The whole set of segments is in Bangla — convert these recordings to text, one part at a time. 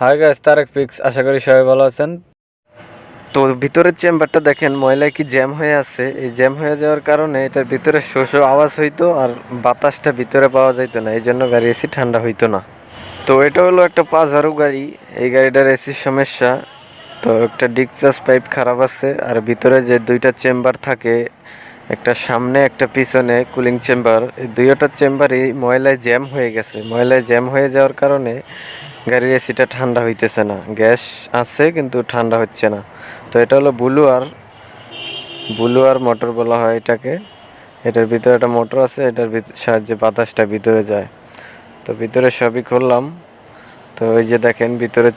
High guys, Tarek picks. আশা করি সবাই ভালো আছেন। তো ভিতরের চেম্বারটা দেখেন ময়লায় কি জ্যাম হয়ে আছে। এই জ্যাম হয়ে যাওয়ার কারণে এটার ভিতরে শো শো আওয়াজ হইতো আর বাতাসটা ভিতরে পাওয়া যাইতো না, এই জন্য গাড়ি এসি ঠান্ডা হইতো না। তো এটা হলো একটা পাজারো গাড়ি। এই গাড়িটার এসির সমস্যা। তো একটা ডিসচার্জ পাইপ খারাপ আছে, আর ভিতরে যে দুইটা চেম্বার থাকে, একটা সামনে একটা পিছনে কুলিং চেম্বার, এই দুইটা চেম্বারই ময়লায় জ্যাম হয়ে গেছে। ময়লায় জ্যাম হয়ে যাওয়ার কারণে গাড়ির এসিটা ঠান্ডা হইতেছে না। গ্যাস আছে কিন্তু ঠান্ডা হচ্ছে না। তো এটা হলো ব্লুয়ার মোটর বলা হয় এটাকে। এটার ভিতরে একটা মোটর আছে, এটার সাহায্যে বাতাসটা ভিতরে যায়। তো ভিতরে সবই করলাম। তো ওই যে দেখেন ভিতরে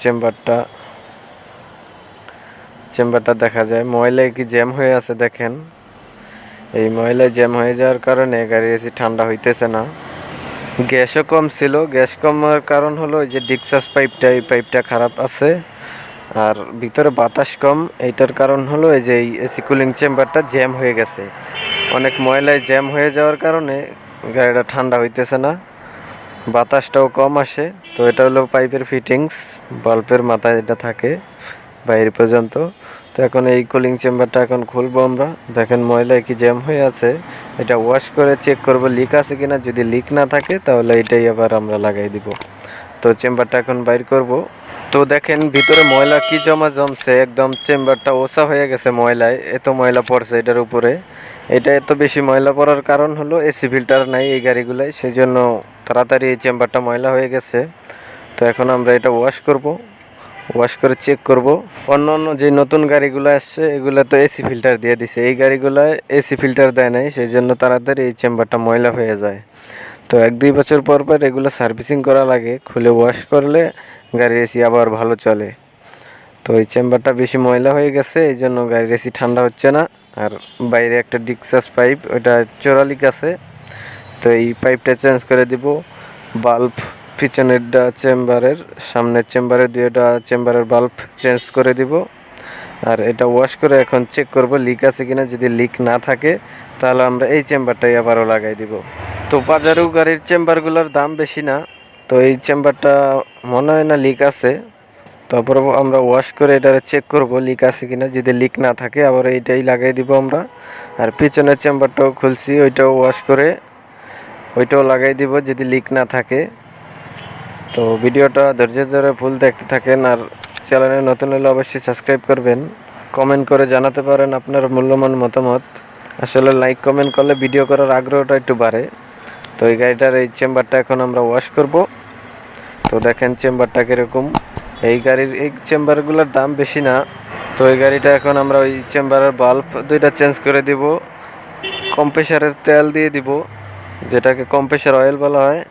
চেম্বারটা দেখা যায় ময়লায় কি জ্যাম হয়ে আছে দেখেন। এই ময়লায় জ্যাম হয়ে যাওয়ার কারণে গাড়ির এসি ঠান্ডা হইতেছে না। গ্যাসও কম ছিল। গ্যাস কমার কারণ হলো যে ডিসচার্জ পাইপটা, এই পাইপটা খারাপ আছে। আর ভিতরে বাতাস কম, এইটার কারণ হলো এই যে এসি কুলিং চেম্বারটা জ্যাম হয়ে গেছে। অনেক ময়লায় জ্যাম হয়ে যাওয়ার কারণে গাড়িটা ঠান্ডা হইতেছে না, বাতাসটাও কম আসে। তো এটা হলো পাইপের ফিটিংস, বাল্বের মাথায় এটা থাকে বাইরে পর্যন্ত। তো এখন এই কুলিং চেম্বারটা এখন খুলবো আমরা। দেখেন ময়লায় কি জ্যাম হয়ে আছে, এটা ওয়াশ করে চেক করব লিক আছে কিনা। যদি লিক না থাকে তাহলে এটাই আবার আমরা লাগাই দিব। তো চেম্বারটা এখন বাইর করব। তো দেখেন ভিতরে ময়লা কি জমছে, একদম চেম্বারটা ওসা হয়ে গেছে ময়লায়। এত ময়লা পড়ছে এটার উপরে। এটা এত বেশি ময়লা পড়ার কারণ হলো এসি ফিল্টার নাই এই গাড়িগুলাই, সেই জন্য তাড়াতাড়ি এই চেম্বারটা ময়লা হয়ে গেছে। তো এখন আমরা এটা ওয়াশ করে চেক করব। অন্য যে নতুন গাড়িগুলো আসছে এগুলো তো এসি ফিল্টার দিয়ে দিছে, এই গাড়িগুলোয় এসি ফিল্টার দেয় নাই, সেই জন্য তাড়াতাড়ি এই চেম্বারটা ময়লা হয়ে যায়। তো 1-2 বছর পর এগুলো সার্ভিসিং করা লাগে, খুলে ওয়াশ করলে গাড়ির এসি আবার ভালো চলে। তো এই চেম্বারটা বেশি ময়লা হয়ে গেছে, এই জন্য গাড়ির এসি ঠান্ডা হচ্ছে না। আর বাইরে একটা ডিসচার্জ পাইপ, ওটা চোরা লিক আছে। তো এই পাইপটা চেঞ্জ করে দিব। বাল্ব পিছনের চেম্বারের, সামনের চেম্বারের দুইটা চেম্বারের বাল্ব চেঞ্জ করে দিব। আর এটা ওয়াশ করে এখন চেক করব লিক আছে কিনা। যদি লিক না থাকে তাহলে আমরা এই চেম্বারটাই আবারও লাগাই দিব। তো পাজারু গাড়ির চেম্বারগুলোর দাম বেশি না। তো এই চেম্বারটা মনে হয় না লিক আছে। তারপর আমরা ওয়াশ করে এটা চেক করব লিক আছে কিনা। যদি লিক না থাকে আবার এইটাই লাগাই দিব আমরা। আর পিছনের চেম্বারটাও খুলছি, ওইটাও ওয়াশ করে ওইটাও লাগাই দিব যদি লিক না থাকে। তো ভিডিওটা ধৈর্য ধরে ফুল দেখতে থাকেন। আর চ্যানেলে নতুন হলে অবশ্যই সাবস্ক্রাইব করবেন। কমেন্ট করে জানাতে পারেন আপনার মূল্যবান মতামত। আসলে লাইক কমেন্ট করলে ভিডিও করার আগ্রহটা একটু বাড়ে। তো এই গাড়িটার এই চেম্বারটা এখন আমরা ওয়াশ করব। তো দেখেন চেম্বারটা কীরকম। এই গাড়ির এই চেম্বারগুলোর দাম বেশি না। তো এই গাড়িটা এখন আমরা ওই চেম্বারের বাল্ব দুইটা চেঞ্জ করে দিব। কম্প্রেসারের তেল দিয়ে দিব, যেটাকে কম্প্রেসার অয়েল বলা হয়,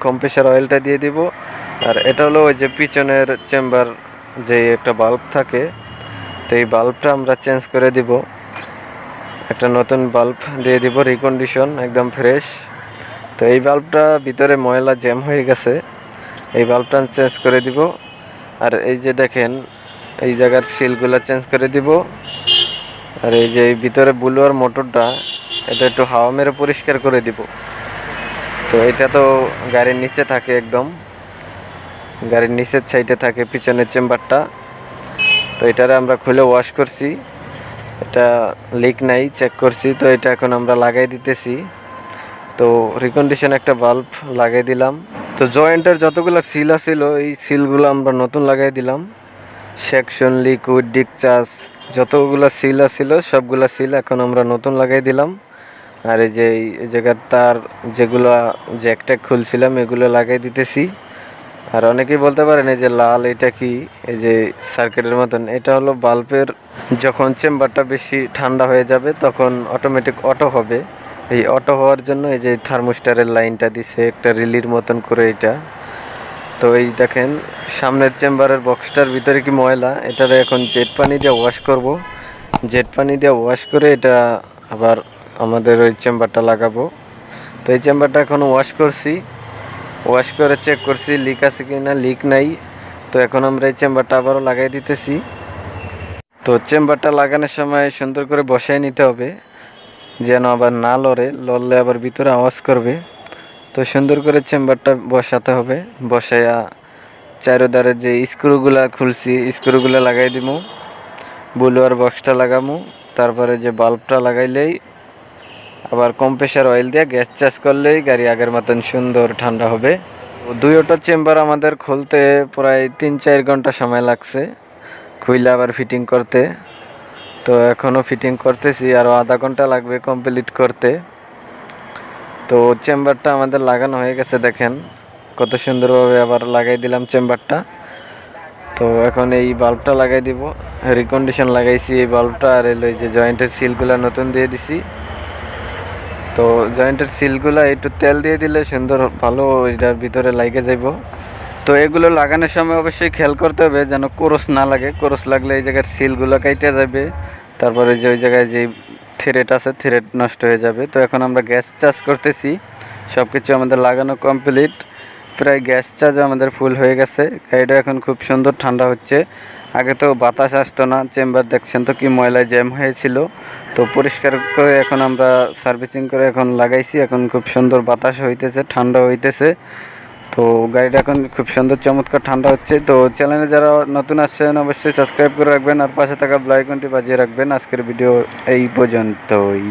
কম্প্রেসার অয়েলটা দিয়ে দিব। আর এটা হলো ওই যে পিছনের চেম্বার যে একটা বাল্ব থাকে, তো এই বাল্বটা আমরা চেঞ্জ করে দিব। একটা নতুন বাল্ব দিয়ে দিব, রিকন্ডিশন একদম ফ্রেশ। তো এই বাল্বটা ভিতরে ময়লা জ্যাম হয়ে গেছে, এই বাল্বটা চেঞ্জ করে দিব। আর এই যে দেখেন এই জায়গার সিলগুলো চেঞ্জ করে দিব। আর এই যে ভিতরে ব্লুয়ার মোটরটা, এটা একটু হাওয়া মেরে পরিষ্কার করে দিব। তো এটা তো গাড়ির নিচে থাকে, একদম গাড়ির নিচের সাইডে থাকে পিছনের চেম্বারটা। তো এটারে আমরা খুলে ওয়াশ করছি, এটা লিক নাই চেক করছি। তো এটা এখন আমরা লাগাই দিতেছি। তো রিকন্ডিশন একটা বাল্ব লাগাই দিলাম। তো জয়েন্টের যতগুলো সিল আছিল এই সিলগুলো আমরা নতুন লাগাই দিলাম। সেকশন, লিকুইড, ডিসচার্জ যতগুলো সিল আছিল সবগুলো সিল এখন আমরা নতুন লাগাই দিলাম। আর এই যে এই জায়গার তার যেগুলো জ্যাকট্যাক খুলছিলাম এগুলো লাগাই দিতেছি। আর অনেকেই বলতে পারেন এই যে লাল এটা কি, এই যে সার্কিটের মতন, এটা হলো বাল্বের যখন চেম্বারটা বেশি ঠান্ডা হয়ে যাবে তখন অটোমেটিক অটো হবে। এই অটো হওয়ার জন্য এই যে থার্মোস্টারের লাইনটা দিছে একটা রিলির মতন করে এটা। তো এই দেখেন সামনের চেম্বারের বক্সটার ভিতরে কি ময়লা, এটারে এখন জেট পানি দিয়ে ওয়াশ করব। জেট পানি দিয়ে ওয়াশ করে এটা আবার আমাদের ওই চেম্বারটা লাগাবো। তো এই চেম্বারটা এখন ওয়াশ করছি, ওয়াশ করে চেক করছি লিক আছে কি না, লিক নাই। তো এখন আমরা এই চেম্বারটা আবারও লাগাই দিতেছি। তো চেম্বারটা লাগানোর সময় সুন্দর করে বসাই নিতে হবে, যেন আবার না লড়লে আবার ভিতরে আওয়াজ করবে। তো সুন্দর করে চেম্বারটা বসাতে হবে, বসাইয়া চারোধারে যে স্ক্রুগুলা খুলছি স্ক্রুগুলা লাগাই দিমু, বুলোয়ার বক্সটা লাগামু, তারপরে যে বাল্বটা লাগাইলেই আবার কম্প্রেসার অয়েল দিয়ে গ্যাস চার্জ করলেই গাড়ি আগের মতন সুন্দর ঠান্ডা হবে। দুইটা চেম্বার আমাদের খুলতে প্রায় 3-4 ঘন্টা সময় লাগছে, খুইলে আবার ফিটিং করতে। তো এখনও ফিটিং করতেছি, আরও আধা ঘন্টা লাগবে কমপ্লিট করতে। তো চেম্বারটা আমাদের লাগানো হয়ে গেছে, দেখেন কত সুন্দরভাবে আবার লাগাই দিলাম চেম্বারটা। তো এখন এই বাল্বটা লাগাই দিব, রিকন্ডিশন লাগাইছি এই বাল্বটা, আর এই যে জয়েন্টের সিলগুলো নতুন দিয়ে দিছি। তো জয়েন্টের সিলগুলো একটু তেল দিয়ে দিলে সুন্দর ভালো এটার ভিতরে লাগে যাইব। তো এগুলো লাগানোর সময় অবশ্যই খেয়াল করতে হবে যেন ক্রস না লাগে, ক্রস লাগলে এই জায়গার সিলগুলো কাইটে যাবে, তারপরে যে ওই জায়গায় যে থ্রেড আছে থ্রেড নষ্ট হয়ে যাবে। তো এখন আমরা গ্যাস চার্জ করতেছি, সব কিছু আমাদের লাগানো কমপ্লিট, প্রায় গ্যাস চার্জ আমাদের ফুল হয়ে গেছে। গাড়িটা এখন খুব সুন্দর ঠান্ডা হচ্ছে। আগে তো বাতাস আসতো না, চেম্বার দেখছেন তো কি ময়লায় জ্যাম হয়েছিল। তো পরিষ্কার করে এখন আমরা সার্ভিসিং করে এখন লাগাইছি, এখন খুব সুন্দর বাতাস হইতেছে, ঠান্ডা হইতেছে। তো গাড়িটা এখন খুব সুন্দর চমৎকার ঠান্ডা হচ্ছে। তো চ্যানেলে যারা নতুন আসছেন অবশ্যই সাবস্ক্রাইব করে রাখবেন, আর পাশে থাকা বেল আইকনটি বাজিয়ে রাখবেন। আজকের ভিডিও এই পর্যন্তই।